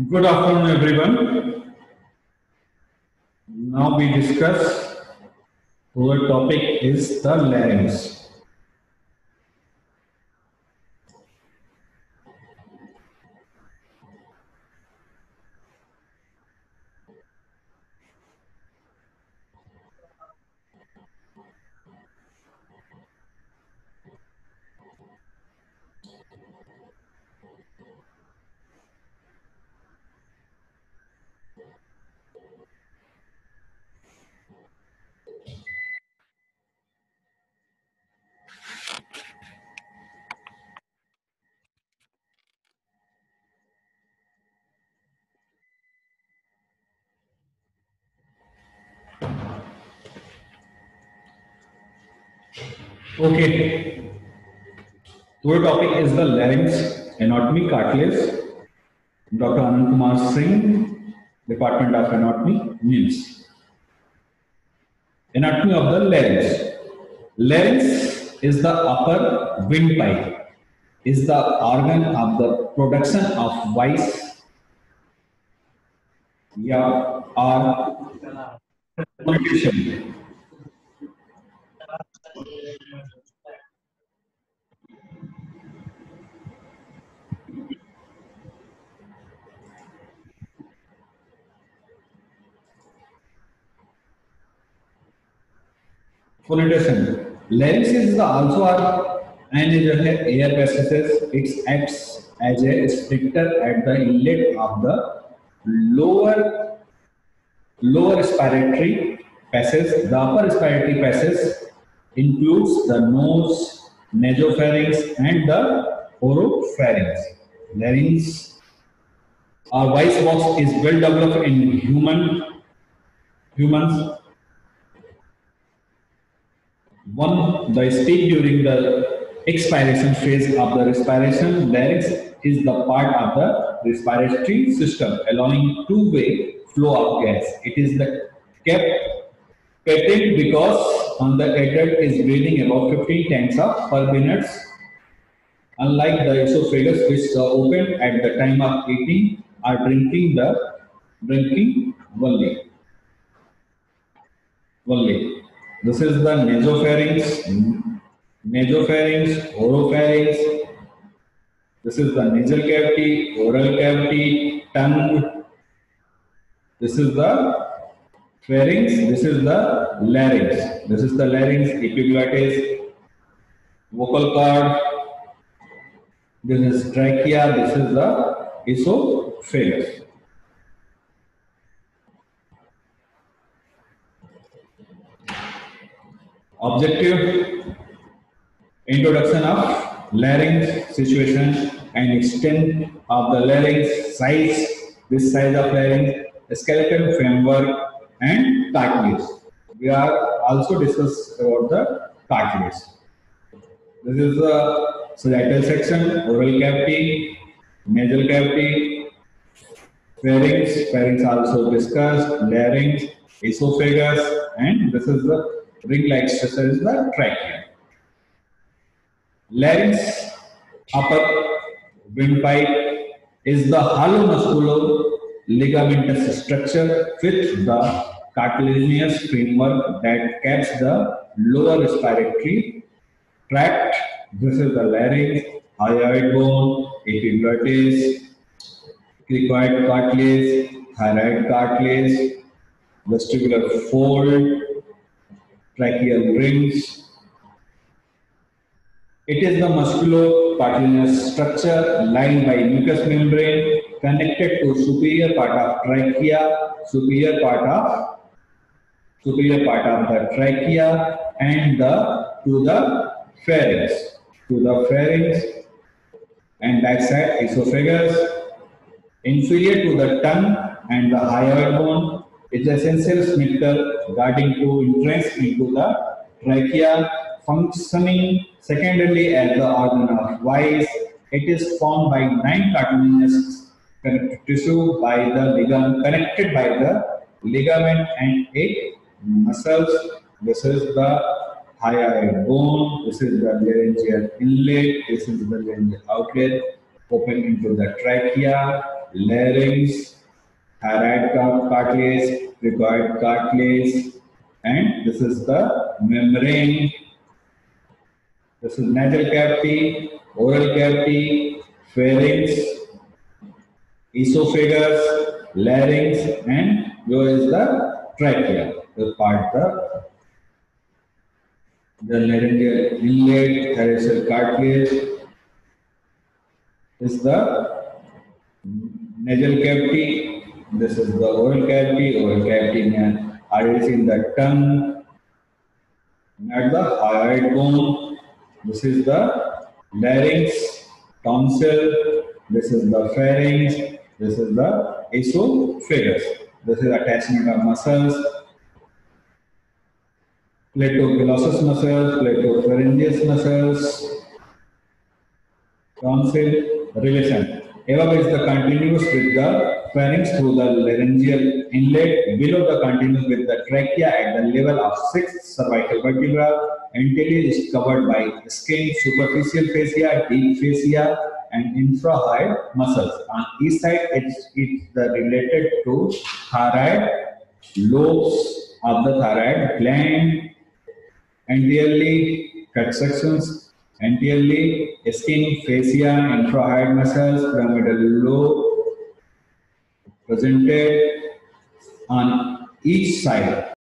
Good afternoon, everyone. Now we discuss our topic is the larynx. Okay, our topic is the larynx, anatomy, cartilage. Dr. Anand Kumar Singh, Department of Anatomy, NIMS. Anatomy of the larynx. Larynx is the upper windpipe, is the organ of the production of voice, yeah, or communication. Phonation. Larynx is also an air passages. It acts as a sphincter at the inlet of the lower lower respiratory passage. The upper respiratory passage includes the nose, nasopharynx, and the oropharynx. Larynx or voice box is well developed in humans. One, the stage during the expiration phase of the respiration. Larynx is the part of the respiratory system allowing two-way flow of gas. It is the kept patent because on the adult is breathing about 15 times of per minute, unlike the esophagus which is open at the time of eating or drinking only. This is the oropharynx. This is the nasal cavity, oral cavity, tongue. This is the pharynx. This is the larynx. This is the larynx, epiglottis, vocal cord. This is trachea. This is the esophagus. Objective: introduction of larynx situation and extent of the larynx, size, this size of larynx, skeleton framework, and cartilage. We are also discuss about the cartilage. This is the sagittal section, oral cavity, nasal cavity, pharynx also discussed, larynx, esophagus, and this is the ring-like structure is the trachea. Larynx, upper windpipe, is the hollow musculo-ligamentous structure with the cartilaginous framework that caps the lower respiratory tract. This is the larynx, hyoid bone, epiglottis, cricoid cartilage, thyroid cartilage, vestibular fold, tracheal rings. It is the musculocartilaginous structure lined by mucous membrane connected to superior part of trachea, superior part of the trachea, and to the pharynx, and backside esophagus, inferior to the tongue and the hyoid bone. Is essential sphincter guarding to entrance into the trachea, functioning secondarily as the organ of voice. It is formed by 9 cartilaginous connective tissue by the ligament, connected by the ligament and 8 muscles. This is the hyoid bone. This is the laryngeal inlet. This is the laryngeal outlet open into the trachea. larynx, thyroid cartilage, cricoid cartilage, and this is the membrane. This is nasal cavity, oral cavity, pharynx, esophagus, larynx, and here is the trachea. The part the laryngeal inlet, thoracic cartilage is the nasal cavity. This is the oral cavity. Oral cavity is in the tongue, at the hyoid bone. This is the larynx, tonsil. This is the pharynx. This is the esophagus. This is attachment of muscles. Platoglossus muscles, platopharyngeus muscles, tonsil relation. Above is the continuous with the pharynx through the laryngeal inlet. Below the continuous with the trachea at the level of 6th cervical vertebra. Anterior is covered by skin, superficial fascia, deep fascia, and infrahyoid muscles. On each side, it's related to thyroid lobes of the thyroid gland. Anteriorly, cut sections. Anteriorly, skin, fascia, infrahyoid muscles, pyramidal lobe presented on each side.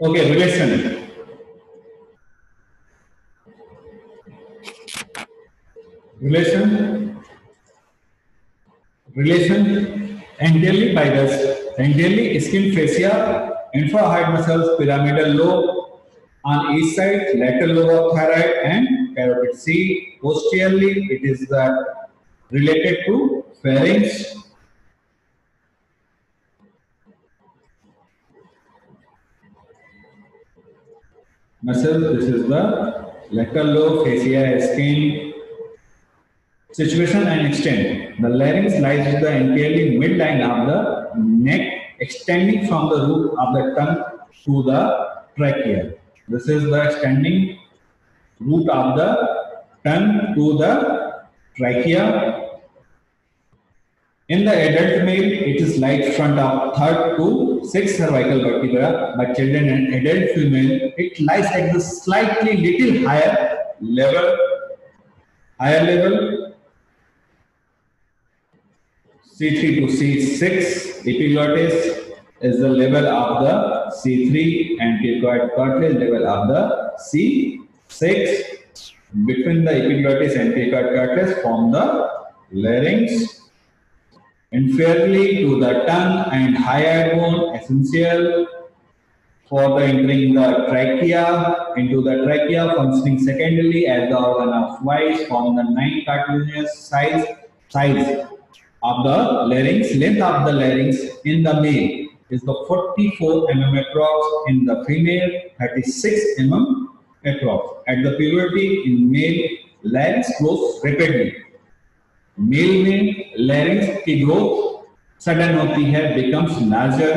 Okay, relation. Relation anteriorly skin fascia, infrahyoid muscles, pyramidal lobe on each side, lateral lobe of thyroid and carotid. C. Posteriorly, it is related to pharynx. Muscle, this is the lateral lobe, fascia, skin. Situation and extent. The larynx lies with the anteriorly midline of the neck, extending from the root of the tongue to the trachea. This is the extending root of the tongue to the trachea. In the adult male, it is lies front of third to sixth cervical vertebra. But children and adult female, it lies at the slightly little higher level. C3 to C6 epiglottis is the level of the C3 and cricoid cartilage level of the C6. Between the epiglottis and cricoid cartilage form the larynx. Inferiorly to the tongue and hyoid bone, essential for the entering the trachea, into the trachea, functioning secondarily as the organ of voice, form the 9 cartilaginous size of the larynx. Length of the larynx in the male is the 44 mm approx, in the female 36 mm approx. At the puberty in male, larynx grows rapidly. Male में larynx की growth sudden होती है, becomes larger,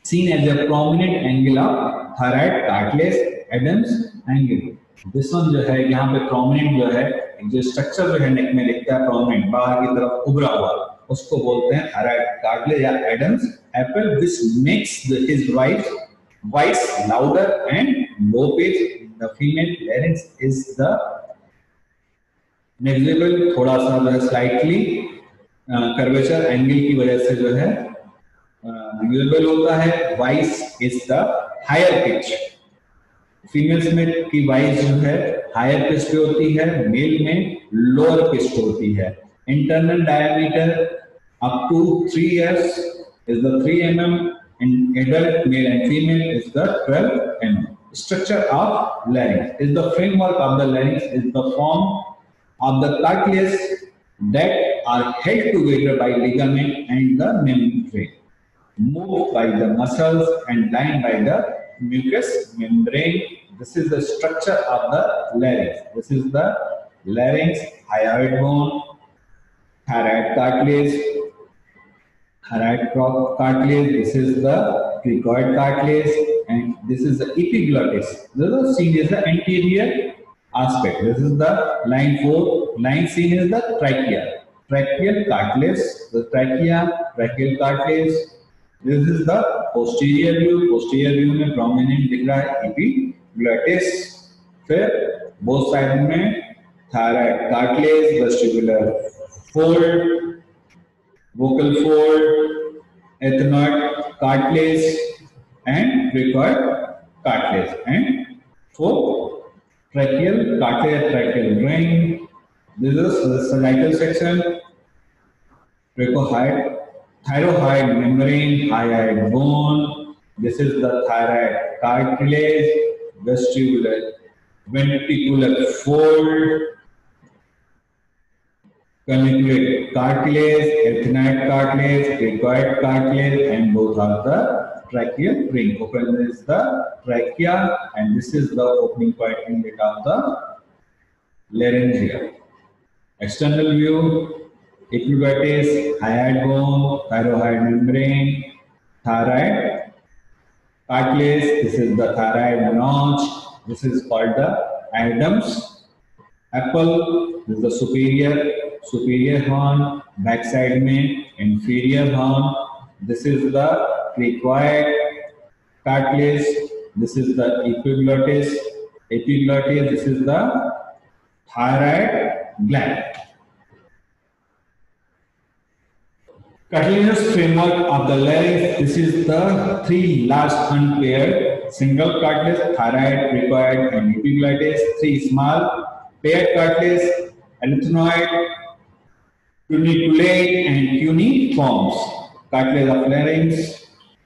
seen as a prominent angle of thyroid cartilage, Adams angle. This one जो है यहाँ पे prominent जो है जो स्ट्रक्चर जो है नेक में दिखता है प्रोमिनेंट, बाहर की तरफ उभरा हुआ, उसको बोलते हैं थायराइड कार्टिलेज या Adam's apple, which makes his voice louder and low pitch. The female larynx is the negligible, थोड़ा सा जो है स्लाइटली कर्वेचर एंगल की वजह से जो है नेग्लिजिबल होता है. Voice is the higher pitch. Females में की वॉइस जो है हायर पिच पे होती है, मेल में लोअर पिच होती है. Internal diameter up to 3 years is the 3 mm. In adult male and female is the 12 mm. Structure of larynx is the framework of the larynx is the form of the cartilage that are held together by ligament and the membrane, moved by the muscles and lined by the mucous membrane. This is the structure of the larynx. This is the larynx, hyoid bone, thyroid cartilage, cartilage. This is the cricoid cartilage, and this is the epiglottis. This is seen as the anterior aspect. This is the line 4. Line seen is the trachea, tracheal cartilage. The trachea, tracheal cartilage. This is the posterior view. Posterior view में prominent दिख रहा है epiglottis. फिर both side में thyroid cartilage, vestibular fold, vocal fold, ethmoid cartilage, and cricoid cartilage, and 4 tracheal cartilage, tracheal ring. This is the sagittal section, thyroid membrane, hyoid bone. This is the thyroid cartilage, ventricular fold, Caniculate cartilage, ethmoid cartilage, cricoid cartilage, and both are the tracheal ring. Open is the trachea, and this is the opening point inlet of the laryngia. External view: epiglottis, hyoid bone, thyroid membrane, thyroid cartilage. This is the thyroid notch. This is called the Adam's apple. This is the superior horn, backside में inferior horn. This is the cricoid cartilage. This is the epiglottis. This is the thyroid gland. Cartilaginous framework of the larynx. This is the 3 large unpaired single cartilage, thyroid, cricoid, and epiglottis. 3 small paired cartilage, ethmoid, cuniculate, and cuneiforms. Cartilage of larynx,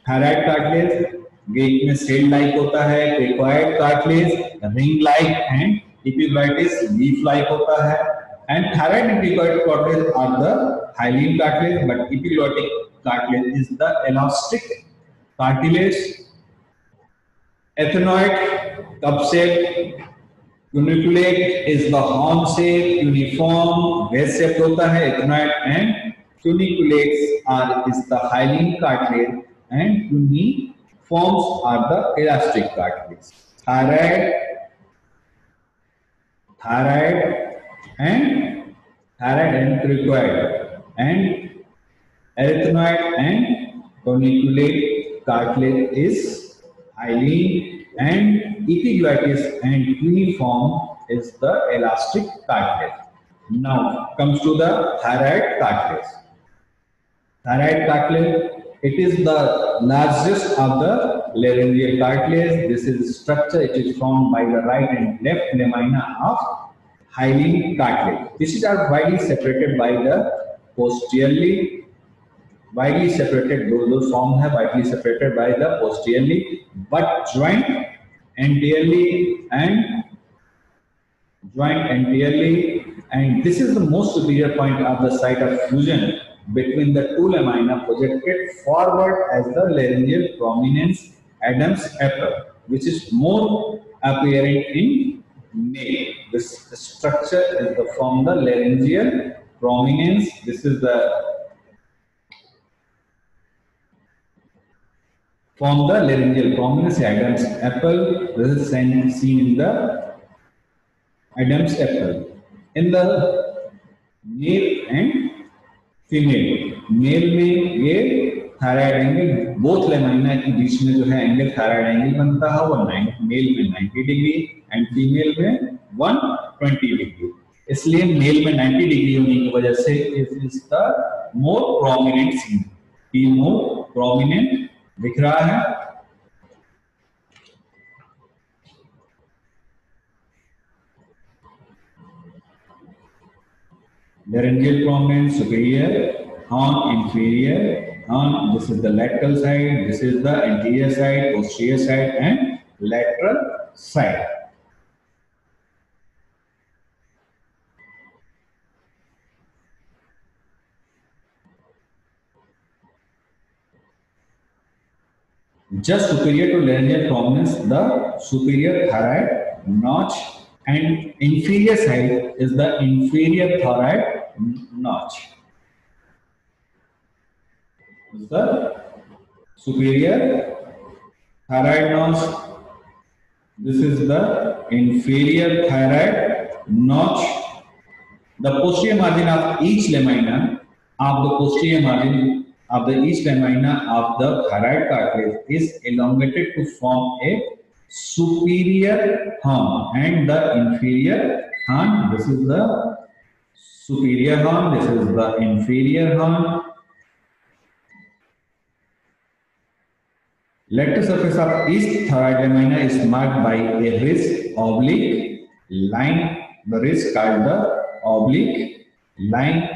thyroid cartilage, गेट में सेल like होता है. cricoid cartilage, ring like, and epiglottis leaf like होता है. And thyroid and cricoid cartilage are the hyaline cartilage, but epiglottic cartilage is the elastic cartilage. Ethmoid, cup shape. Cuniculate is the horn shape. Cuneiform, vase shape होता है. Ethmoid and cuniculates is the hyaline cartilage, and cuneiforms are the elastic cartilage. Thyroid and cricoid, and ethmoid and cuniculate cartilage is hyaline, and epiglottis and cuneiform is the elastic cartilage. Now comes to the thyroid cartilage. Thyroid cartilage, it is the largest of the laryngeal cartilage. This is structure. It is formed by the right and left lamina of hyaline cartilage. These are widely separated by the posteriorly. Widely separated, those forms have widely separated by the posteriorly, but joint anteriorly, and this is the most superior point of the site of fusion between the 2 lamina projected forward as the laryngeal prominence, Adam's apple, which is more apparent in male. This structure is the form the laryngeal prominence. This is the form the laryngeal prominence, Adam's apple. This is seen in the Adam's apple. in the male and female, male में ये thyroid angle both lamina के बीच में जो है angle thyroid angle बनता है वो mail में 90 डिग्री एंड फीमेल में 120 डिग्री। इसलिए मेल में 90 डिग्री होने की वजह से it is the more prominent seen, ये मोर प्रोमिनेंट दिख रहा है। Laryngeal prominence superior, horn inferior, horn this is the lateral side, this is the anterior side, posterior side and lateral side. Just superior to laryngeal prominence, the superior thyroid notch and inferior side is the inferior thyroid notch. The superior thyroid notch, this is the inferior thyroid notch. The posterior margin of each lamina of the posterior margin of the each lamina of the thyroid cartilage is elongated to form a superior horn and the inferior horn. This is the superior horn, this is the inferior horn. Lateral surface of each thyroid lamina is marked by a ridge oblique line. The ridge called the oblique line.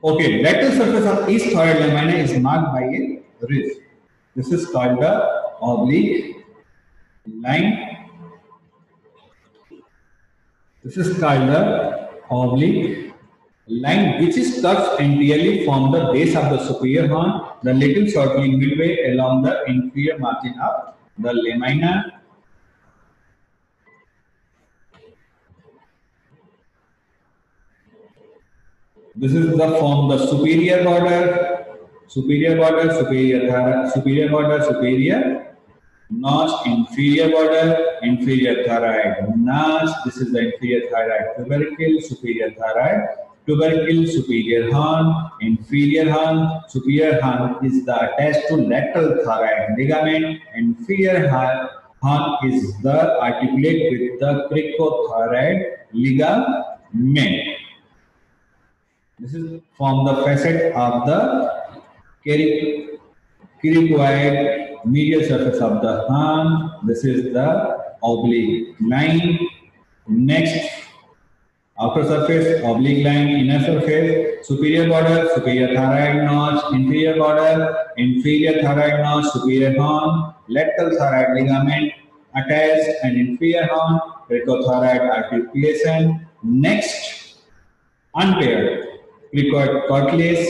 Okay, lateral surface of each thyroid lamina is marked by a ridge. This is called the oblique line. This is called the oblique line, which is curves anteriorly from the base of the superior horn, the little shortly midway along the inferior margin of the lamina. This is the form the superior border, superior border, superior border, superior notch, inferior border, inferior thyroid notch. This is the inferior thyroid tubercle, superior thyroid tubercle, superior horn, inferior horn. Superior horn is the attached to lateral thyroid ligament. Inferior horn is the articulate with the cricothyroid ligament. This is from the facet of the cricoid medial surface of the horn. This is the oblique line. Next, outer surface, oblique line, inner surface, superior border, superior thyroid notch, inferior border, inferior thyroid notch, superior horn, lateral thyroid ligament, attached and inferior horn, cricothyroid articulation. Next, unpaired cricoid cartilage.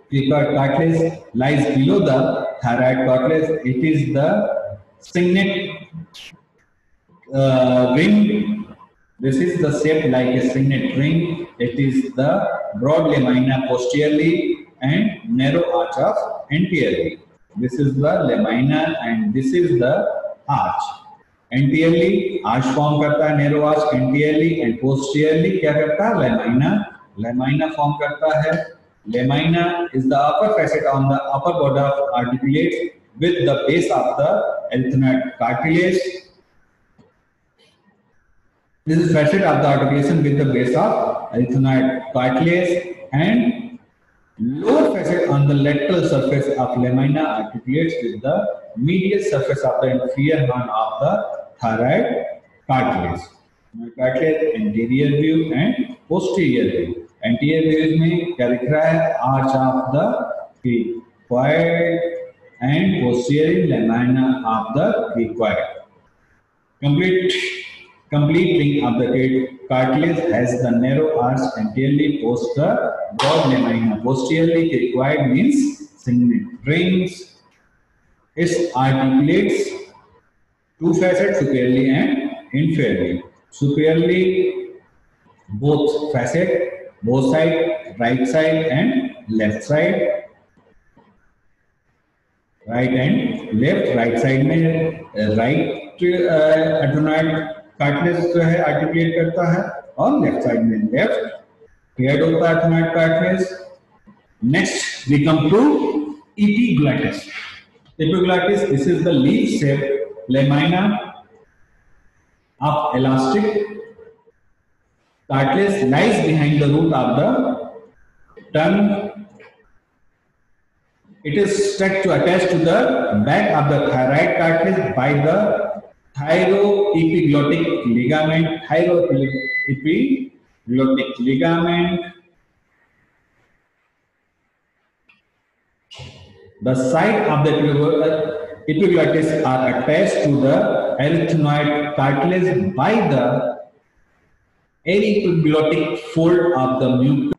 Cricoid cartilage lies below the thyroid cartilage. It is the signet ring. This is the shape like a signet ring. It is the broad lamina posteriorly and narrow arch of anteriorly. This is the lamina and this is the arch. Anteriorly arch form करता है narrow arch anteriorly and posteriorly क्या करता है lamina form करता है. Lamina is the upper facet on the upper border of articulate with the base of the ethmoid cartilage. This is facet of the articulation with the base of ethmoid cartilage and lower facet on the lateral surface of lamina articulates with the medial surface of the inferior horn of the thyroid cartilage. Cartilage anterior view and posterior view. Anterior में क्या दिख रहा है? Arch of the cricoid and posterior lamina of the cricoid. Complete ring of the cartilage has the narrow arch anteriorly post the broad lamina. Posteriorly cricoid means signet rings. It articulates two facets, superiorly and inferiorly. Superiorly, both facet, both side, right side and left side. Right and left, right side में right arytenoid cartilage जो है articulate करता है और left side में left paired होता है arytenoid cartilage. Next we come to epiglottis. Epiglottis, this is the leaf shaped lamina of elastic cartilage lies behind the root of the tongue. It is stuck to attach to the back of the thyroid cartilage by the thyroepiglottic ligament. Thyroepiglottic ligament. The side of the epiglottis are attached to the arytenoid cartilage by the aryepiglottic fold of the mucus